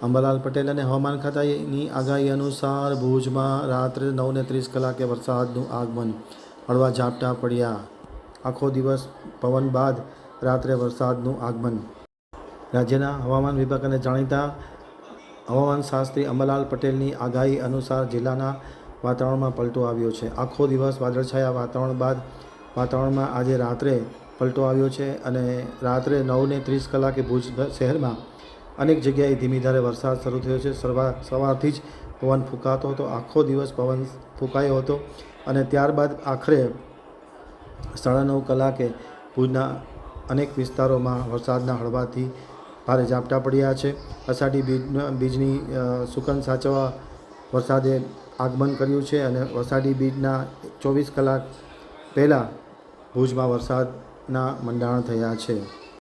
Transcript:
અંબાલાલ પટેલ અને હવામાન ખાતાની આગાહી અનુસાર ભુજમાં રાત્રે 9:30 વરસાદનું આગમન, હળવા ઝાપટા પડ્યા. આખો દિવસ પવન બાદ રાત્રે વરસાદનું આગમન. રાજ્યના હવામાન વિભાગ અને જાણીતા હવામાન શાસ્ત્રી અંબાલાલ પટેલની આગાહી અનુસાર જિલ્લાના વાતાવરણમાં પલટો આવ્યો છે. આખો દિવસ વાદળછાયા વાતાવરણ બાદ વાતાવરણમાં આજે રાત્રે પલટો આવ્યો છે અને રાત્રે 9:30 ભુજ શહેરમાં અનેક જગ્યાએ ધીમી ધારે વરસાદ શરૂ થયો છે. સવારથી જ પવન ફૂંકાતો હતો. આખો દિવસ પવન ફૂંકાયો હતો અને ત્યારબાદ આખરે 9:30 ભુજના અનેક વિસ્તારોમાં વરસાદના હળવાથી ભારે ઝાપટા પડ્યા છે. અષાઢી બીજની સુકન સાચવવા વરસાદે આગમન કર્યું છે અને અષાઢી બીજના 24 કલાક પહેલાં ભુજમાં વરસાદના મંડાણ થયા છે.